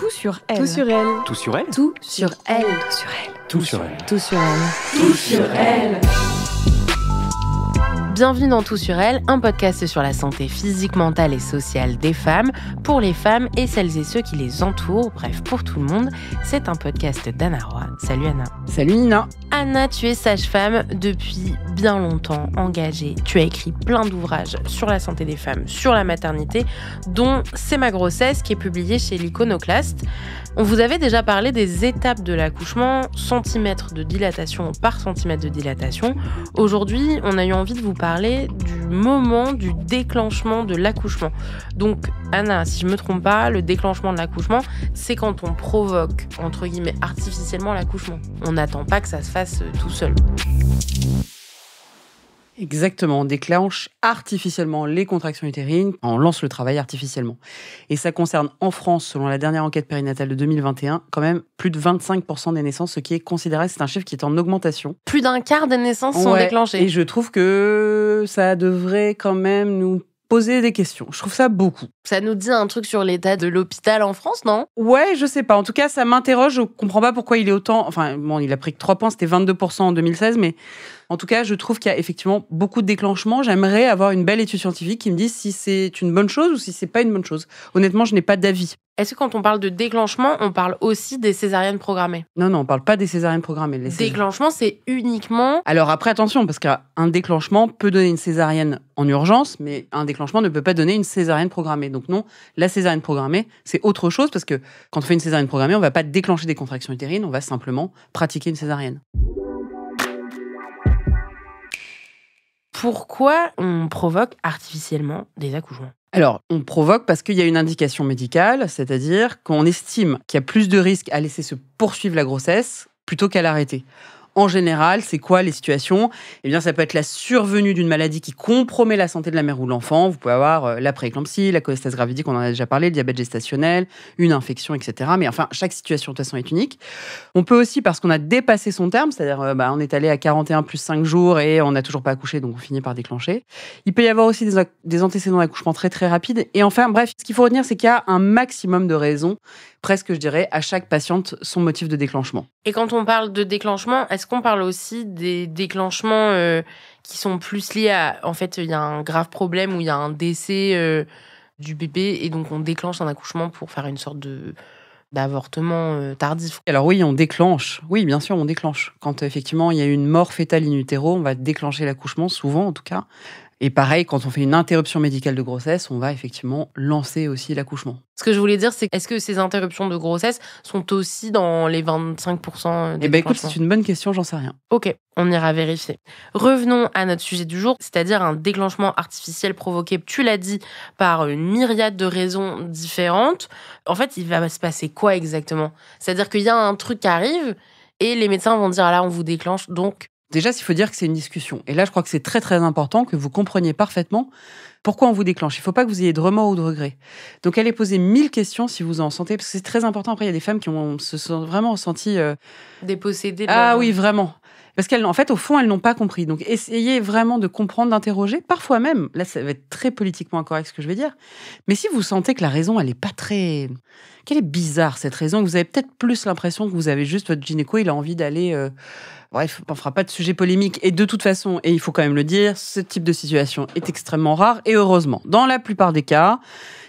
Tout sur elle. Tout sur elle. Tout sur elle. Tout sur elle. Tout sur elle. Tout sur elle. Tout sur elle. Bienvenue dans Tout sur elle, un podcast sur la santé physique, mentale et sociale des femmes, pour les femmes et celles et ceux qui les entourent, bref, pour tout le monde. C'est un podcast d'Anna Roy. Salut Anna. Salut Nina. Anna, tu es sage-femme depuis bien longtemps, engagée. Tu as écrit plein d'ouvrages sur la santé des femmes, sur la maternité, dont C'est ma grossesse, qui est publié chez l'Iconoclaste. On vous avait déjà parlé des étapes de l'accouchement, centimètres de dilatation par centimètre de dilatation. Aujourd'hui, on a eu envie de vous parler du moment du déclenchement de l'accouchement. Donc, Anna, si je me trompe pas, le déclenchement de l'accouchement, c'est quand on provoque, entre guillemets, artificiellement l'accouchement. On n'attend pas que ça se fasse tout seul. Exactement, on déclenche artificiellement les contractions utérines, on lance le travail artificiellement. Et ça concerne en France, selon la dernière enquête périnatale de 2021, quand même plus de 25% des naissances, ce qui est considéré, c'est un chiffre qui est en augmentation. Plus d'un quart des naissances sont déclenchées. Et je trouve que ça devrait quand même nous poser des questions. Je trouve ça beaucoup. Ça nous dit un truc sur l'état de l'hôpital en France, non ? Ouais, je sais pas. En tout cas, ça m'interroge. Je comprends pas pourquoi il est autant... Enfin, bon, il a pris que 3 points, c'était 22% en 2016, mais en tout cas, je trouve qu'il y a effectivement beaucoup de déclenchements. J'aimerais avoir une belle étude scientifique qui me dise si c'est une bonne chose ou si c'est pas une bonne chose. Honnêtement, je n'ai pas d'avis. Est-ce que quand on parle de déclenchement, on parle aussi des césariennes programmées ? Non, on parle pas des césariennes programmées. Déclenchement, c'est uniquement... Alors après, attention, parce qu'un déclenchement peut donner une césarienne en urgence, mais un déclenchement ne peut pas donner une césarienne programmée. Donc non, la césarienne programmée, c'est autre chose, parce que quand on fait une césarienne programmée, on va pas déclencher des contractions utérines, on va simplement pratiquer une césarienne. Pourquoi on provoque artificiellement des accouchements ? Alors, on provoque parce qu'il y a une indication médicale, c'est-à-dire qu'on estime qu'il y a plus de risques à laisser se poursuivre la grossesse plutôt qu'à l'arrêter. En général, c'est quoi les situations ? Eh bien, ça peut être la survenue d'une maladie qui compromet la santé de la mère ou de l'enfant. Vous pouvez avoir la prééclampsie, la cholestase gravidique, on en a déjà parlé, le diabète gestationnel, une infection, etc. Mais enfin, chaque situation, de toute façon, est unique. On peut aussi, parce qu'on a dépassé son terme, c'est-à-dire on est allé à 41 plus 5 jours et on n'a toujours pas accouché, donc on finit par déclencher. Il peut y avoir aussi des antécédents d'accouchement très, très rapides. Et enfin, bref, ce qu'il faut retenir, c'est qu'il y a un maximum de raisons, presque, je dirais, à chaque patiente, son motif de déclenchement. Et quand on parle de déclenchement, est-ce qu'on parle aussi des déclenchements qui sont plus liés à... En fait, il y a un grave problème où il y a un décès du bébé et donc on déclenche un accouchement pour faire une sorte d'avortement tardif. Alors oui, on déclenche. Oui, bien sûr, on déclenche. Quand effectivement il y a une mort fœtale in utero, on va déclencher l'accouchement, souvent en tout cas. Et pareil, quand on fait une interruption médicale de grossesse, on va effectivement lancer aussi l'accouchement. Ce que je voulais dire, c'est est-ce que ces interruptions de grossesse sont aussi dans les 25% des écoute, c'est une bonne question, j'en sais rien. Ok, on ira vérifier. Revenons à notre sujet du jour, c'est-à-dire un déclenchement artificiel provoqué, tu l'as dit, par une myriade de raisons différentes. En fait, il va se passer quoi exactement ? C'est-à-dire qu'il y a un truc qui arrive et les médecins vont dire « Ah là, on vous déclenche, donc... » Déjà, il faut dire que c'est une discussion. Et là, je crois que c'est très, très important que vous compreniez parfaitement pourquoi on vous déclenche. Il ne faut pas que vous ayez de remords ou de regrets. Donc, allez poser 1000 questions si vous en sentez, parce que c'est très important. Après, il y a des femmes qui se sont vraiment ressenties... dépossédées. Ah oui, vraiment. Parce qu'en fait, au fond, elles n'ont pas compris. Donc, essayez vraiment de comprendre, d'interroger. Parfois même, là, ça va être très politiquement incorrect ce que je vais dire. Mais si vous sentez que la raison, elle n'est pas très... Qu'elle est bizarre, cette raison, que vous avez peut-être plus l'impression que vous avez juste votre gynéco, il a envie d'aller... Bref, on ne fera pas de sujet polémique. Et de toute façon, et il faut quand même le dire, ce type de situation est extrêmement rare. Et heureusement, dans la plupart des cas,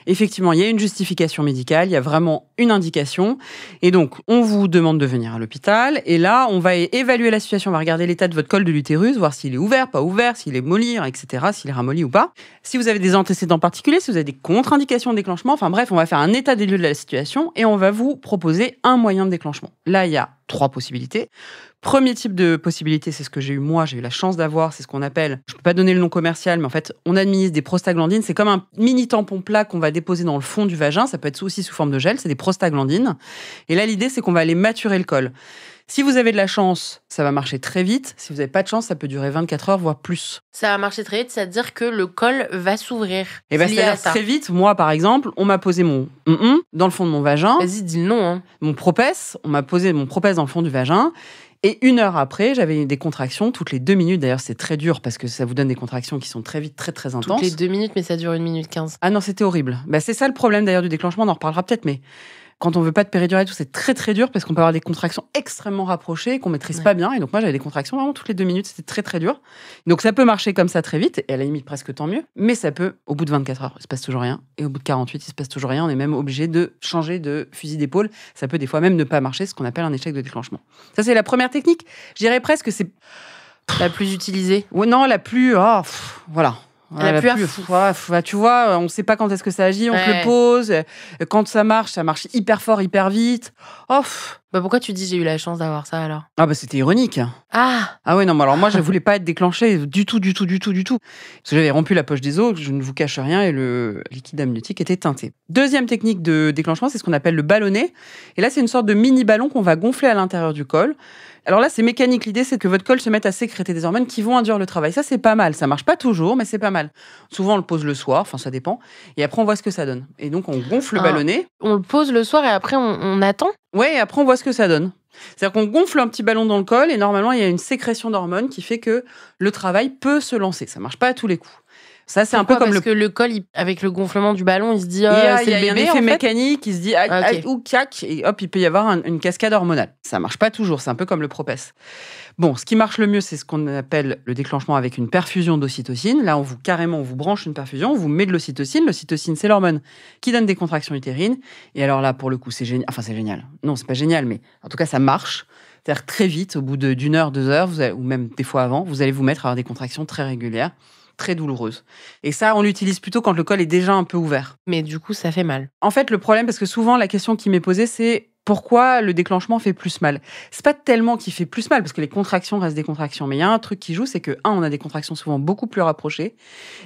effectivement, il y a une justification médicale, il y a vraiment une indication. Et donc, on vous demande de venir à l'hôpital. Et là, on va évaluer la situation. On va regarder l'état de votre col de l'utérus, voir s'il est ouvert, pas ouvert, s'il est molli, etc., s'il est ramolli ou pas. Si vous avez des antécédents particuliers, si vous avez des contre-indications de déclenchement. Enfin bref, on va faire un état des lieux de la situation et on va vous proposer un moyen de déclenchement. Là, il y a 3 possibilités. Premier type de possibilité, c'est ce que j'ai eu moi, j'ai eu la chance d'avoir, c'est ce qu'on appelle, je ne peux pas donner le nom commercial, mais en fait, on administre des prostaglandines. C'est comme un mini tampon plat qu'on va déposer dans le fond du vagin. Ça peut être aussi sous forme de gel, c'est des prostaglandines. Et là, l'idée, c'est qu'on va aller maturer le col. Si vous avez de la chance, ça va marcher très vite. Si vous n'avez pas de chance, ça peut durer 24 heures, voire plus. Ça va marcher très vite, c'est-à-dire que le col va s'ouvrir. Et c'est-à-dire très vite, moi, par exemple, on m'a posé mon dans le fond de mon vagin. Vas-y, dis le nom. Hein. Mon propès, on m'a posé mon propès dans le fond du vagin. Et 1 heure après, j'avais des contractions toutes les 2 minutes. D'ailleurs, c'est très dur parce que ça vous donne des contractions qui sont très vite, très, très intenses. Toutes les 2 minutes, mais ça dure 1 minute 15. Ah non, c'était horrible. C'est ça le problème d'ailleurs du déclenchement, on en reparlera peut-être, mais quand on veut pas de péridurale et tout, c'est très très dur parce qu'on peut avoir des contractions extrêmement rapprochées qu'on maîtrise pas bien. Et donc moi, j'avais des contractions vraiment toutes les 2 minutes, c'était très très dur. Donc ça peut marcher comme ça très vite, et à la limite presque tant mieux. Mais ça peut, au bout de 24 heures, il se passe toujours rien. Et au bout de 48, il se passe toujours rien. On est même obligé de changer de fusil d'épaule. Ça peut des fois même ne pas marcher, ce qu'on appelle un échec de déclenchement. Ça, c'est la première technique. Je dirais presque que c'est la plus utilisée. Ouais, non, la plus... voilà. La plus tu vois, on ne sait pas quand est-ce que ça agit, on te le pose. Quand ça marche hyper fort, hyper vite. Pourquoi tu dis j'ai eu la chance d'avoir ça alors? C'était ironique. Ah ouais, non, mais alors moi, je ne voulais pas être déclenchée du tout. Parce que j'avais rompu la poche des os, je ne vous cache rien, et le liquide amniotique était teinté. Deuxième technique de déclenchement, c'est ce qu'on appelle le ballonnet. Et là, c'est une sorte de mini-ballon qu'on va gonfler à l'intérieur du col. Alors là, c'est mécanique. L'idée, c'est que votre col se mette à sécréter des hormones qui vont induire le travail. Ça, c'est pas mal. Ça marche pas toujours, mais c'est pas mal. Souvent, on le pose le soir, ça dépend. Et après, on voit ce que ça donne. Et donc, on gonfle le ballonnet. On le pose le soir et après, on attend? Ouais, et après, on voit ce que ça donne. C'est-à-dire qu'on gonfle un petit ballon dans le col et normalement, il y a une sécrétion d'hormones qui fait que le travail peut se lancer. Ça marche pas à tous les coups. Ça, c'est un peu comme parce que le col, avec le gonflement du ballon, il se dit c'est le bébé, il y a un effet mécanique, il se dit ou cac, et hop, il peut y avoir une cascade hormonale. Ça marche pas toujours, c'est un peu comme le Propes. Bon, ce qui marche le mieux, c'est ce qu'on appelle le déclenchement avec une perfusion d'ocytocine. Là, on vous branche une perfusion, on vous met de l'ocytocine. L'ocytocine, c'est l'hormone qui donne des contractions utérines. Et alors là, pour le coup, c'est génial. Enfin, c'est génial. Non, c'est pas génial, mais en tout cas, ça marche. C'est-à-dire très vite, au bout d'une heure, 2 heures, ou même des fois avant, vous allez vous mettre à avoir des contractions très régulières, très douloureuse. Et ça, on l'utilise plutôt quand le col est déjà un peu ouvert. Mais du coup, ça fait mal. En fait, le problème, parce que souvent, la question qui m'est posée, c'est pourquoi le déclenchement fait plus mal? C'est pas tellement qu'il fait plus mal, parce que les contractions restent des contractions. Mais il y a un truc qui joue, c'est que, on a des contractions souvent beaucoup plus rapprochées.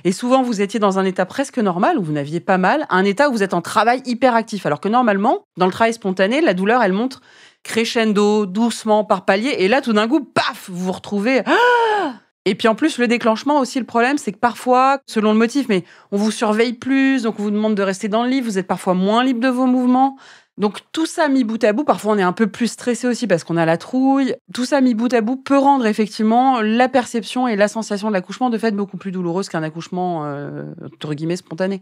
Et souvent, vous étiez dans un état presque normal, où vous n'aviez pas mal, à un état où vous êtes en travail hyper actif. Alors que normalement, dans le travail spontané, la douleur, elle monte crescendo, doucement, par palier. Et là, tout d'un coup, paf, vous vous retrouvez... Et puis en plus, le déclenchement aussi, le problème, c'est que parfois, selon le motif, mais on vous surveille plus, donc on vous demande de rester dans le lit, vous êtes parfois moins libre de vos mouvements. Donc tout ça mis bout à bout, parfois on est un peu plus stressé aussi parce qu'on a la trouille. Tout ça mis bout à bout peut rendre effectivement la perception et la sensation de l'accouchement de fait beaucoup plus douloureuse qu'un accouchement, entre guillemets, spontané.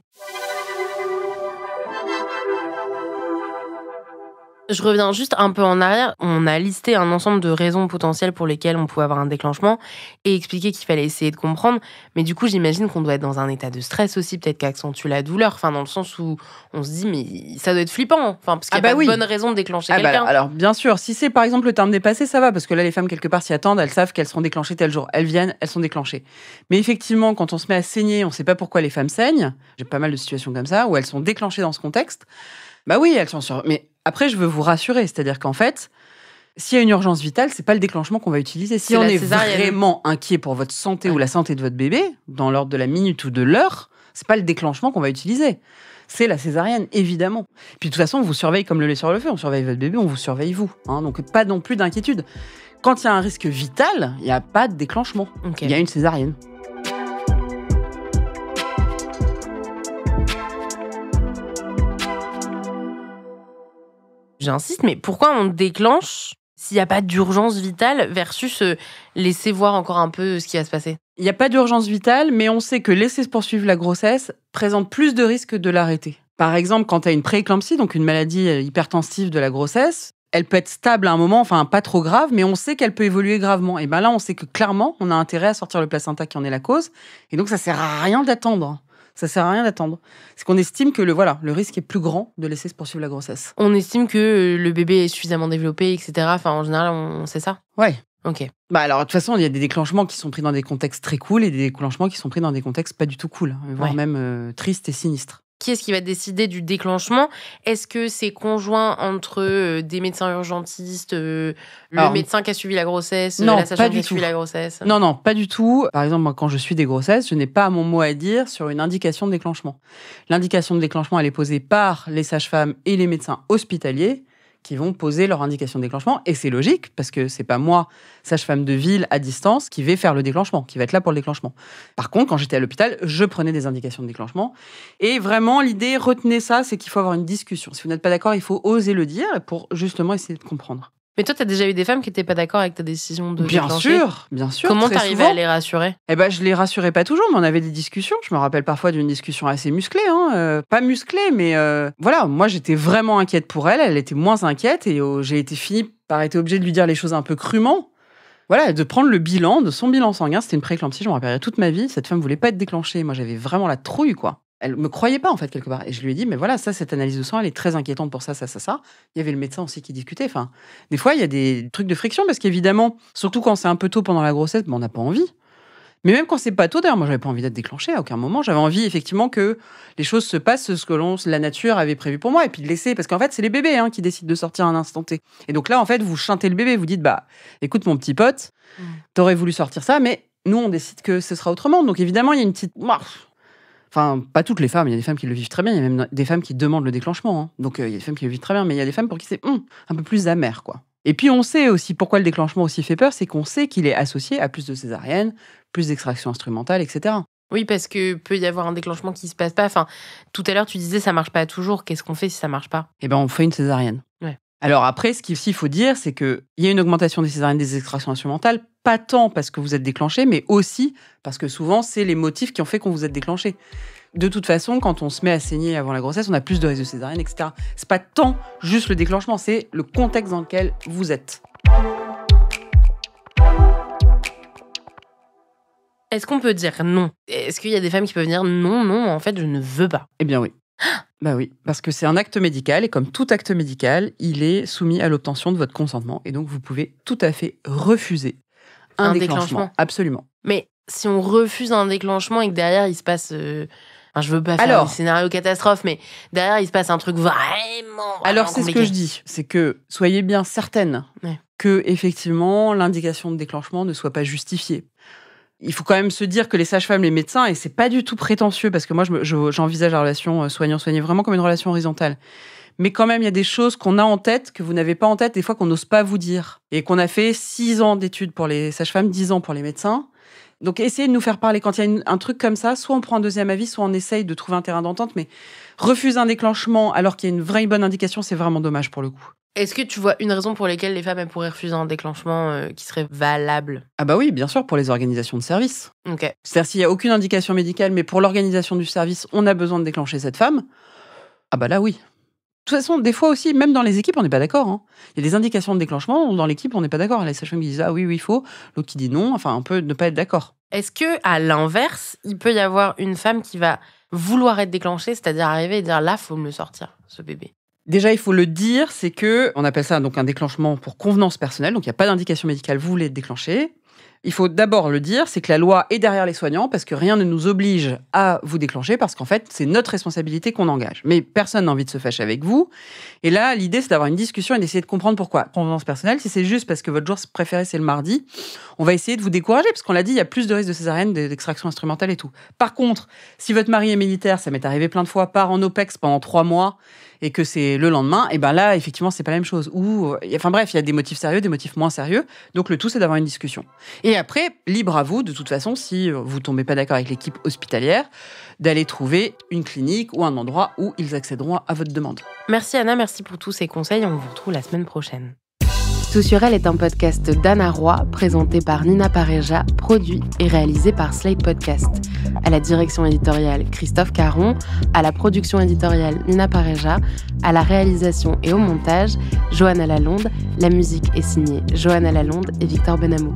Je reviens juste un peu en arrière. On a listé un ensemble de raisons potentielles pour lesquelles on pouvait avoir un déclenchement et expliqué qu'il fallait essayer de comprendre. Mais du coup, j'imagine qu'on doit être dans un état de stress aussi, peut-être qu'accentue la douleur. Enfin, dans le sens où on se dit, mais ça doit être flippant. Enfin, parce qu'il n'y a pas de bonne raison de déclencher quelqu'un. Alors, bien sûr, si c'est par exemple le terme dépassé, ça va. Parce que là, les femmes, quelque part, s'y attendent. Elles savent qu'elles seront déclenchées tel jour. Elles viennent, elles sont déclenchées. Mais effectivement, quand on se met à saigner, on ne sait pas pourquoi les femmes saignent. J'ai pas mal de situations comme ça où elles sont déclenchées dans ce contexte. Bah oui, elles sont sûres. Mais après, je veux vous rassurer, c'est-à-dire qu'en fait, s'il y a une urgence vitale, c'est pas le déclenchement qu'on va utiliser. Si on est vraiment inquiet pour votre santé ou la santé de votre bébé, dans l'ordre de la minute ou de l'heure, c'est pas le déclenchement qu'on va utiliser. C'est la césarienne, évidemment. Puis de toute façon, on vous surveille comme le lait sur le feu. On surveille votre bébé, on vous surveille vous. Donc pas non plus d'inquiétude. Quand il y a un risque vital, il n'y a pas de déclenchement. Il y a une césarienne. J'insiste, mais pourquoi on déclenche s'il n'y a pas d'urgence vitale versus laisser voir encore un peu ce qui va se passer? Il n'y a pas d'urgence vitale, mais on sait que laisser poursuivre la grossesse présente plus de risques de l'arrêter. Par exemple, quand tu as une prééclampsie, donc une maladie hypertensive de la grossesse, elle peut être stable à un moment, enfin pas trop grave, mais on sait qu'elle peut évoluer gravement. Et bien là, on sait que clairement, on a intérêt à sortir le placenta qui en est la cause. Et donc, ça sert à rien d'attendre. Ça sert à rien d'attendre. C'est qu'on estime que le risque est plus grand de laisser se poursuivre la grossesse. On estime que le bébé est suffisamment développé, etc. Enfin, en général, on sait ça. Ouais. Ok. Alors, de toute façon, il y a des déclenchements qui sont pris dans des contextes très cool et des déclenchements qui sont pris dans des contextes pas du tout cool, voire même tristes et sinistres. Qui est-ce qui va décider du déclenchement? Est-ce que c'est conjoint entre des médecins urgentistes, le médecin qui a suivi la grossesse, la sage-femme qui a suivi la grossesse? Non, pas du tout. Par exemple, moi, quand je suis des grossesses, je n'ai pas mon mot à dire sur une indication de déclenchement. L'indication de déclenchement, elle est posée par les sages-femmes et les médecins hospitaliers qui vont poser leur indication de déclenchement. Et c'est logique, parce que c'est pas moi, sage-femme de ville à distance, qui vais faire le déclenchement, qui va être là pour le déclenchement. Par contre, quand j'étais à l'hôpital, je prenais des indications de déclenchement. Et vraiment, l'idée, retenez ça, c'est qu'il faut avoir une discussion. Si vous n'êtes pas d'accord, il faut oser le dire pour justement essayer de comprendre. Mais toi, t'as déjà eu des femmes qui n'étaient pas d'accord avec ta décision de Bien déclencher ? sûr. Comment très t'arrivais souvent. à les rassurer ? Eh ben, je les rassurais pas toujours, mais on avait des discussions. Je me rappelle parfois d'une discussion assez musclée, pas musclée, mais voilà. Moi, j'étais vraiment inquiète pour elle. Elle était moins inquiète et j'ai fini par être obligée de lui dire les choses un peu crûment. Voilà, de prendre le bilan de son bilan sanguin. C'était une prééclampsie, je me rappellerai toute ma vie. Cette femme voulait pas être déclenchée. Moi, j'avais vraiment la trouille, quoi. Elle me croyait pas, en fait, quelque part. Et je lui ai dit, mais voilà, cette analyse de sang, elle est très inquiétante pour ça. Il y avait le médecin aussi qui discutait. Enfin, des fois, il y a des trucs de friction parce qu'évidemment, surtout quand c'est un peu tôt pendant la grossesse, on n'a pas envie. Mais même quand c'est pas tôt, d'ailleurs, moi, j'avais pas envie d'être déclenchée à aucun moment. J'avais envie, effectivement, que les choses se passent ce que la nature avait prévu pour moi et puis de laisser. Parce qu'en fait, c'est les bébés qui décident de sortir à un instant T. Et donc là, en fait, vous chantez le bébé. Vous dites, écoute, mon petit pote, t'aurais voulu sortir ça, mais nous, on décide que ce sera autrement. Donc évidemment, il y a une petite. Enfin, pas toutes les femmes, il y a des femmes qui le vivent très bien, il y a même des femmes qui demandent le déclenchement. Donc il y a des femmes qui le vivent très bien, mais il y a des femmes pour qui c'est un peu plus amer, quoi. Et puis on sait aussi pourquoi le déclenchement aussi fait peur, c'est qu'on sait qu'il est associé à plus de césariennes, plus d'extraction instrumentale, etc. Oui, parce que peut y avoir un déclenchement qui se passe pas. Enfin, tout à l'heure, tu disais ça marche pas toujours. Qu'est-ce qu'on fait si ça marche pas ? Eh ben, on fait une césarienne. Ouais. Alors après, ce qu'il faut dire, c'est qu'il y a une augmentation des césariennes, des extractions instrumentales, pas tant parce que vous êtes déclenché, mais aussi parce que souvent, c'est les motifs qui ont fait qu'on vous êtes déclenché. De toute façon, quand on se met à saigner avant la grossesse, on a plus de risques de césarienne, etc. C'est pas tant juste le déclenchement, c'est le contexte dans lequel vous êtes. Est-ce qu'on peut dire non ? Est-ce qu'il y a des femmes qui peuvent dire non, en fait, je ne veux pas ? Eh bien oui. Oui, parce que c'est un acte médical et comme tout acte médical, il est soumis à l'obtention de votre consentement et donc vous pouvez tout à fait refuser un déclenchement. Absolument. Mais si on refuse un déclenchement et que derrière il se passe, je veux pas faire un scénario catastrophe, mais derrière il se passe un truc vraiment. Alors c'est compliqué. Ce que je dis, c'est que soyez bien certaine que effectivement l'indication de déclenchement ne soit pas justifiée. Il faut quand même se dire que les sages-femmes, les médecins, et c'est pas du tout prétentieux, parce que moi, j'envisage la relation soignant-soigné vraiment comme une relation horizontale. Mais quand même, il y a des choses qu'on a en tête, que vous n'avez pas en tête, des fois qu'on n'ose pas vous dire. Et qu'on a fait 6 ans d'études pour les sages-femmes, 10 ans pour les médecins. Donc, essayez de nous faire parler. Quand il y a un truc comme ça, soit on prend un deuxième avis, soit on essaye de trouver un terrain d'entente. Mais refuser un déclenchement alors qu'il y a une vraie bonne indication, c'est vraiment dommage pour le coup. Est-ce que tu vois une raison pour laquelle les femmes elles pourraient refuser un déclenchement qui serait valable ? Ah bah oui, bien sûr, pour les organisations de service. Ok. C'est-à-dire s'il n'y a aucune indication médicale, mais pour l'organisation du service, on a besoin de déclencher cette femme, ah bah là oui. De toute façon, des fois aussi, même dans les équipes, on n'est pas d'accord. Il y a des indications de déclenchement, dans l'équipe, on n'est pas d'accord. Les sages-femmes qui disent ah oui, il faut, l'autre qui dit non, enfin on peut ne pas être d'accord. Est-ce que à l'inverse, il peut y avoir une femme qui va vouloir être déclenchée, c'est-à-dire arriver et dire là, faut me le sortir, ce bébé ? Déjà, il faut le dire, c'est que on appelle ça donc un déclenchement pour convenance personnelle, donc il n'y a pas d'indication médicale, vous voulez être déclenché. Il faut d'abord le dire, c'est que la loi est derrière les soignants parce que rien ne nous oblige à vous déclencher parce qu'en fait, c'est notre responsabilité qu'on engage. Mais personne n'a envie de se fâcher avec vous. Et là, l'idée, c'est d'avoir une discussion et d'essayer de comprendre pourquoi. Convenance personnelle, si c'est juste parce que votre jour préféré, c'est le mardi, on va essayer de vous décourager parce qu'on l'a dit, il y a plus de risques de césarienne, d'extraction instrumentale et tout. Par contre, si votre mari est militaire, ça m'est arrivé plein de fois, part en OPEX pendant 3 mois et que c'est le lendemain, et ben là, effectivement, c'est pas la même chose. Enfin bref, il y a des motifs sérieux, des motifs moins sérieux. Donc le tout, c'est d'avoir une discussion. Et après, libre à vous, de toute façon, si vous tombez pas d'accord avec l'équipe hospitalière, d'aller trouver une clinique ou un endroit où ils accéderont à votre demande. Merci Anna, merci pour tous ces conseils. On vous retrouve la semaine prochaine. Tout sur elle est un podcast d'Anna Roy, présenté par Nina Pareja, produit et réalisé par Slate Podcast. À la direction éditoriale, Christophe Caron. À la production éditoriale, Nina Pareja. À la réalisation et au montage, Johanna Lalonde. La musique est signée Johanna Lalonde et Victor Benamou.